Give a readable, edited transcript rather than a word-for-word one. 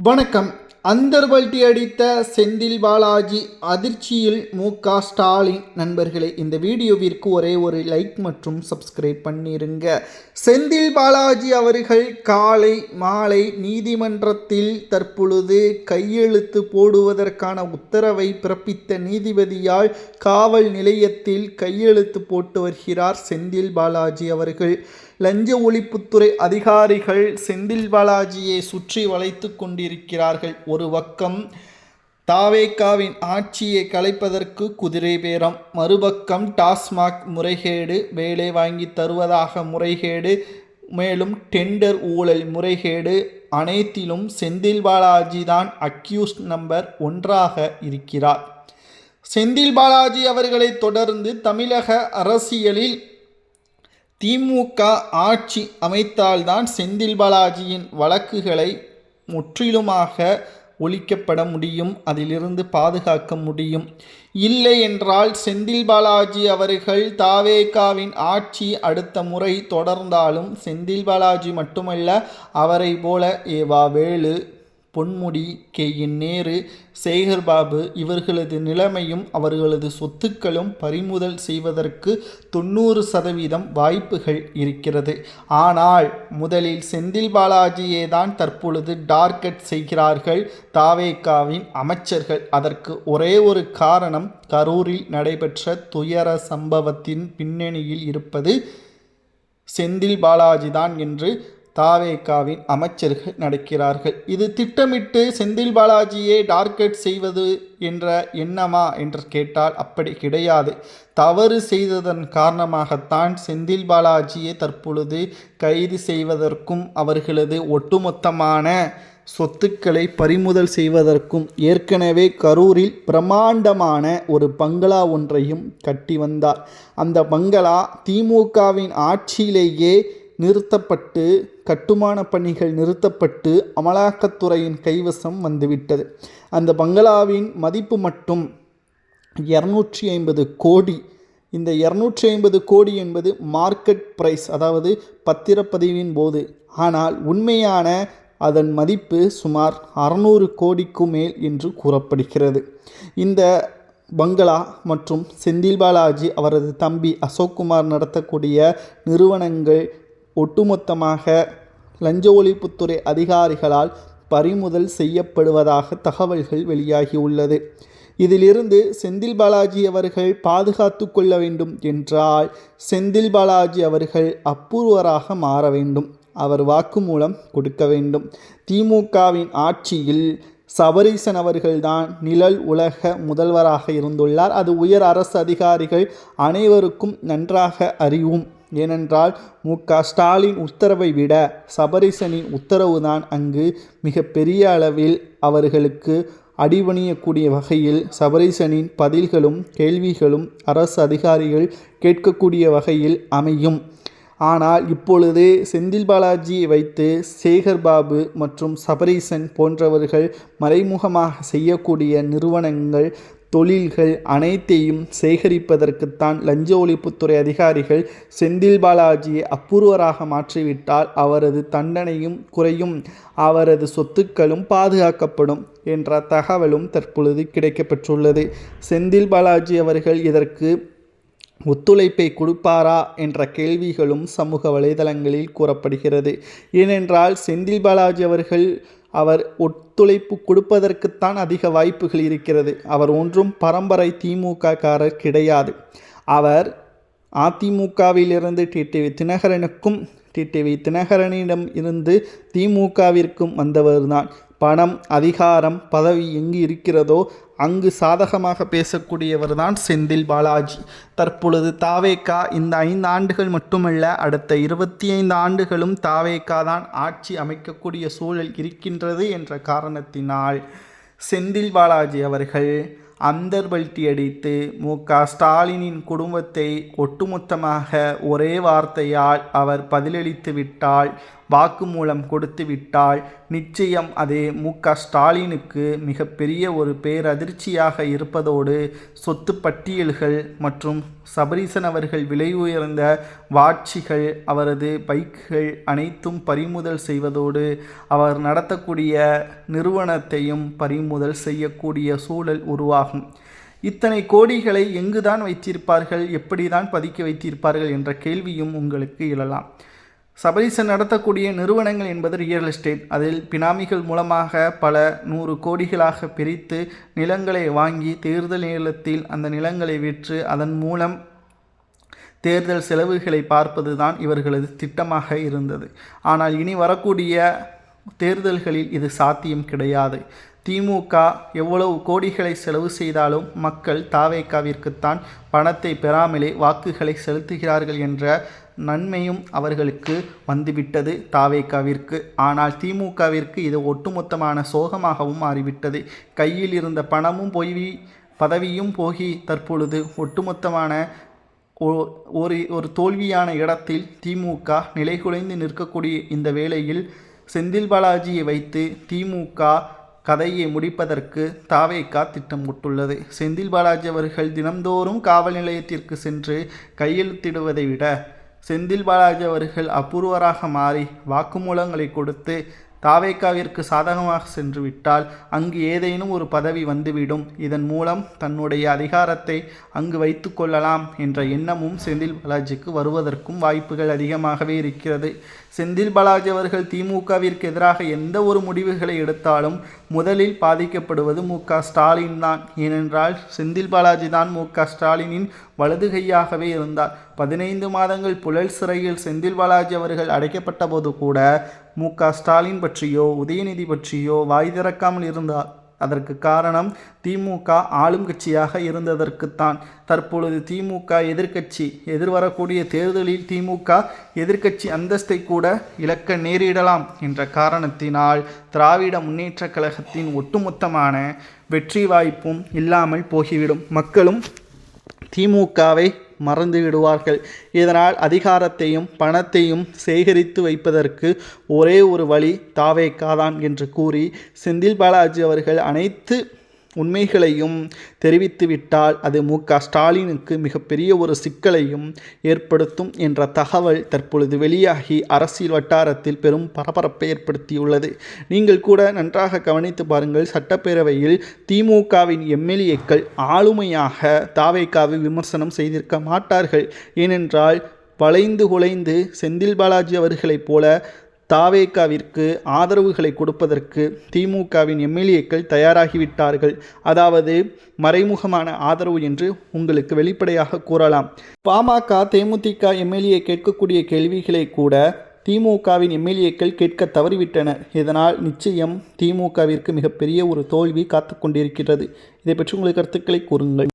வணக்கம். அந்தர்பல்ட்டி அடித்த செந்தில் பாலாஜி அதிர்ச்சியில் ஸ்டாலின். நண்பர்களே, இந்த வீடியோவிற்கு ஒரே ஒரு லைக் மற்றும் சப்ஸ்கிரைப் பண்ணிருங்க. செந்தில் பாலாஜி அவர்கள் காலை மாலை நீதிமன்றத்தில் தற்பொழுது கையெழுத்து போடுவதற்கான உத்தரவை பிறப்பித்த நீதிபதியால் காவல் நிலையத்தில் கையெழுத்து போட்டு வருகிறார் செந்தில் பாலாஜி அவர்கள். லஞ்ச ஒழிப்புத்துறை அதிகாரிகள் செந்தில் பாலாஜியை சுற்றி வளைத்து கொண்டிருக்கிறார்கள். ஒரு பக்கம் தாவேகாவின் ஆட்சியை கலைப்பதற்கு குதிரை பேரம், மறுபக்கம் டாஸ்மாக் முறைகேடு, வேலை வாங்கி தருவதாக முறைகேடு, மேலும் டெண்டர் ஊழல் முறைகேடு, அனைத்திலும் செந்தில் பாலாஜி தான் அக்யூஸ்ட் நம்பர் 1 இருக்கிறார். செந்தில் பாலாஜி அவர்களை தொடர்ந்து தமிழக அரசியலில் திமுக ஆட்சி அமைத்தால்தான் செந்தில் பாலாஜியின் வழக்குகளை முற்றிலுமாக ஒழிக்கப்பட முடியும், அதிலிருந்து பாதுகாக்க முடியும். இல்லை என்றால் செந்தில் பாலாஜி அவர்கள் தாவேகாவின் ஆட்சி அடுத்த முறை தொடர்ந்தாலும் செந்தில் பாலாஜி மட்டுமல்ல, அவரை போல ஏவா வேலு, பொன்முடி, KN நேரு, சேகர்பாபு இவர்களது நிலைமையும் அவர்களது சொத்துக்களும் பறிமுதல் செய்வதற்கு 90% வாய்ப்புகள் இருக்கிறது. ஆனால் முதலில் செந்தில் பாலாஜியே தான் தற்பொழுது டார்கெட் செய்கிறார்கள் தாவேகாவின் அமைச்சர்கள். அதற்கு ஒரே ஒரு காரணம், கரூரில் நடைபெற்ற துயர சம்பவத்தின் பின்னணியில் இருப்பது செந்தில் பாலாஜி தான் என்று தாவேகாவின் அமைச்சர்கள் நடக்கிறார்கள். இது திட்டமிட்டு செந்தில் பாலாஜியை டார்கெட் செய்வது என்ற எண்ணமா என்று கேட்டால் அப்படி கிடையாது. தவறு செய்ததன் காரணமாகத்தான் செந்தில் பாலாஜியை தற்பொழுது கைது செய்வதற்கும் அவர்களது ஒட்டுமொத்தமான சொத்துக்களை பறிமுதல் செய்வதற்கும் ஏற்கனவே கரூரில் பிரம்மாண்டமான ஒரு பங்களா ஒன்றையும் கட்டி வந்தார். அந்த பங்களா திமுகவின் ஆட்சியிலேயே நிறுத்தப்பட்டு, கட்டுமான பணிகள் நிறுத்தப்பட்டு அமலாக்கத்துறையின் கைவசம் வந்துவிட்டது. அந்த பங்களாவின் மதிப்பு மட்டும் 250 கோடி. இந்த 250 கோடி என்பது மார்க்கெட் பிரைஸ், அதாவது பத்திரப்பதிவின் போது. ஆனால் உண்மையான அதன் மதிப்பு சுமார் 600 கோடிக்கு மேல் என்று கூறப்படுகிறது. இந்த பங்களா மற்றும் செந்தில் பாலாஜி அவரது தம்பி அசோக்குமார் நடத்தக்கூடிய நிறுவனங்கள் ஒட்டுமொத்தமாக லஞ்ச ஒழிப்புத்துறை அதிகாரிகளால் பறிமுதல் செய்யப்படுவதாக தகவல்கள் வெளியாகியுள்ளது. இதிலிருந்து செந்தில் பாலாஜி அவர்கள் பாதுகாத்து கொள்ள வேண்டும் என்றால் செந்தில் பாலாஜி அவர்கள் அப்ரூவராக மாற வேண்டும். அவர் வாக்குமூலம் கொடுக்க வேண்டும். திமுகவின் ஆட்சியில் சபரீசன் அவர்கள்தான் நிழல் உலக முதல்வராக இருந்துள்ளார். அது உயர் அரசு அதிகாரிகள் அனைவருக்கும் நன்றாக அறிவும். ஏனென்றால் ஸ்டாலின் உத்தரவை விட சபரீசனின் உத்தரவுதான் அங்கு மிக பெரிய அளவில் அவர்களுக்கு அடிபணியக்கூடிய வகையில் சபரீசனின் பதில்களும் கேள்விகளும் அரசு அதிகாரிகள் கேட்கக்கூடிய வகையில் அமையும். ஆனால் இப்பொழுது செந்தில் பாலாஜியை வைத்து சேகர்பாபு மற்றும் சபரீசன் போன்றவர்கள் மறைமுகமாக செய்யக்கூடிய நிறுவனங்கள், தொழில்கள் அனைத்தையும் சேகரிப்பதற்குத்தான் லஞ்ச ஒழிப்புத்துறை அதிகாரிகள் செந்தில் பாலாஜியை அப்ரூவராக மாற்றிவிட்டால் அவரது தண்டனையும் குறையும், அவரது சொத்துக்களும் பாதுகாக்கப்படும் என்ற தகவலும் தற்பொழுது கிடைக்கப்பெற்றுள்ளது. செந்தில் பாலாஜி அவர்கள் இதற்கு ஒத்துழைப்பை கொடுப்பாரா என்ற கேள்விகளும் சமூக வலைதளங்களில் கூறப்படுகிறது. ஏனென்றால் செந்தில் பாலாஜி அவர்கள் அவர் ஒத்துழைப்பு கொடுப்பதற்குத்தான் அதிக வாய்ப்புகள் இருக்கிறது. அவர் ஒன்றும் பரம்பரை திமுக காரர் கிடையாது. அவர் அதிமுகவிலிருந்து டிடிவி தினகரனிடம் இருந்து திமுகவிற்கும் வந்தவர்தான். பணம், அதிகாரம், பதவி எங்கு இருக்கிறதோ அங்கு சாதகமாக பேசக்கூடியவர் தான் செந்தில் பாலாஜி. தற்பொழுது தாவேகா இந்த 5 ஆண்டுகள் மட்டுமல்ல, அடுத்த 25 ஆண்டுகளும் தாவேகா தான் ஆட்சி அமைக்கக்கூடிய சூழல் இருக்கின்றது என்ற காரணத்தினால் செந்தில் பாலாஜி அவர்கள் அந்தர்பல்ட்டி அடித்து ஸ்டாலினின் குடும்பத்தை ஒட்டுமொத்தமாக ஒரே வார்த்தையால் அவர் பதிலளித்து விட்டால் வாக்குமூலம் கொடுத்து விட்டால் நிச்சயம் அது மு.க.ஸ்டாலினுக்கு மிகப்பெரிய ஒரு பேரதிர்ச்சியாக இருப்பதோடு சொத்து பட்டியல்கள் மற்றும் சபரீசன் அவர்கள் விலை உயர்ந்த வாட்சிகள், அவரது பைக்குகள் அனைத்தும் பறிமுதல் செய்வதோடு அவர் நடத்தக்கூடிய நிறுவனத்தையும் பறிமுதல் செய்யக்கூடிய சூழல் உருவாகும். இத்தனை கோடிகளை எங்குதான் வைத்திருப்பார்கள், எப்படிதான் பதுக்கி வைத்திருப்பார்கள் என்ற கேள்வியும் உங்களுக்கு எழலாம். சபரீசன் நடத்தக்கூடிய நிறுவனங்கள் என்பது ரியல் எஸ்டேட். அதில் பினாமிகள் மூலமாக பல 100 கோடிகளாக பிரித்து நிலங்களை வாங்கி தேர்தல் நேரத்தில் அந்த நிலங்களை விற்று அதன் மூலம் தேர்தல் செலவுகளை பார்ப்பது தான் இவர்களது திட்டமாக இருந்தது. ஆனால் இனி வரக்கூடிய தேர்தல்களில் இது சாத்தியம் கிடையாது. திமுக எவ்வளவு கோடிகளை செலவு செய்தாலும் மக்கள் தாவேகாவிற்குத்தான் பணத்தை பெறாமலே வாக்குகளை செலுத்துகிறார்கள் என்ற நன்மையும் அவர்களுக்கு வந்துவிட்டது தாவேகாவிற்கு. ஆனால் திமுகவிற்கு இது ஒட்டுமொத்தமான சோகமாகவும் மாறிவிட்டது. கையில் இருந்த பணமும் போய் பதவியும் போகி தற்பொழுது ஒட்டுமொத்தமான ஒரு தோல்வியான இடத்தில் திமுக நிலைகுலைந்து நிற்கக்கூடிய இந்த வேளையில் செந்தில் பாலாஜியை வைத்து திமுக கதையை முடிப்பதற்கு தாவேகா திட்டம் போட்டுள்ளது. செந்தில் பாலாஜி அவர்கள் தினந்தோறும் காவல் நிலையத்திற்கு சென்று கையெழுத்திடுவதை விட செந்தில் பாலாஜி அவர்கள் அபூர்வராக மாறி வாக்குமூலங்களை கொடுத்து தாவேகாவிற்கு சாதகமாக சென்று விட்டால் அங்கு ஏதேனும் ஒரு பதவி வந்துவிடும். இதன் மூலம் தன்னுடைய அதிகாரத்தை அங்கு வைத்து கொள்ளலாம் என்ற எண்ணமும் செந்தில் பாலாஜிக்கு வருவதற்கும் வாய்ப்புகள் அதிகமாகவே இருக்கிறது. செந்தில் பாலாஜி அவர்கள் திமுகவிற்கு எதிராக எந்த ஒரு முடிவுகளை எடுத்தாலும் முதலில் பாதிக்கப்படுவது மு.க.ஸ்டாலின் தான். ஏனென்றால் செந்தில் பாலாஜி தான் மு.க.ஸ்டாலினின் வலது கையாகவே இருந்தார். 15 மாதங்கள் புழல் சிறையில் செந்தில் பாலாஜி அவர்கள் அடைக்கப்பட்ட போது கூட மு.க.ஸ்டாலின் பற்றியோ உதயநிதி பற்றியோ வாய் திறக்காமல் இருந்தார். அதற்கு காரணம் திமுக ஆளும் கட்சியாக இருந்ததற்குத்தான். தற்பொழுது திமுக எதிர்க்கட்சி, எதிர்வரக்கூடிய தேர்தலில் திமுக எதிர்க்கட்சி அந்தஸ்தை கூட இழக்க நேரிடலாம் என்ற காரணத்தினால் திராவிட முன்னேற்ற கழகத்தின் ஒட்டுமொத்தமான வெற்றி வாய்ப்பும் இல்லாமல் போகிவிடும். மக்களும் திமுகவை மறந்து விடுவார்கள். இதனால் அதிகாரத்தையும் பணத்தையும் சேகரித்து வைப்பதற்கு ஒரே ஒரு வழி தாவேகா தான் என்று கூறி செந்தில் பாலாஜி அவர்கள் அனைத்து உண்மைகளையும் தெரிவித்துவிட்டால் அது மு.க.ஸ்டாலினுக்கு மிகப்பெரிய ஒரு சிக்கலையும் ஏற்படுத்தும் என்ற தகவல் தற்பொழுது வெளியாகி அரசியல் வட்டாரத்தில் பெரும் பரபரப்பை ஏற்படுத்தியுள்ளது. நீங்கள் கூட நன்றாக கவனித்து பாருங்கள். சட்டப்பேரவையில் திமுகவின் எம்எல்ஏக்கள் ஆளுமையாக தாவேகாவை விமர்சனம் செய்திருக்க மாட்டார்கள். ஏனென்றால் வளைந்து குலைந்து செந்தில் பாலாஜி அவர்களைப் போல தாவேகாவிற்கு ஆதரவுகளை கொடுப்பதற்கு திமுகவின் எம்எல்ஏக்கள் தயாராகிவிட்டார்கள். அதாவது மறைமுகமான ஆதரவு என்று உங்களுக்கு வெளிப்படையாக கூறலாம். பாமக தேமுதிக எம்எல்ஏ கேட்கக்கூடிய கேள்விகளை கூட திமுகவின் எம்எல்ஏக்கள் கேட்க தவறிவிட்டனர். இதனால் நிச்சயம் திமுகவிற்கு மிகப்பெரிய ஒரு தோல்வி காத்து கொண்டிருக்கிறது. இதை பற்றி உங்கள் கருத்துக்களை கூறுங்கள்.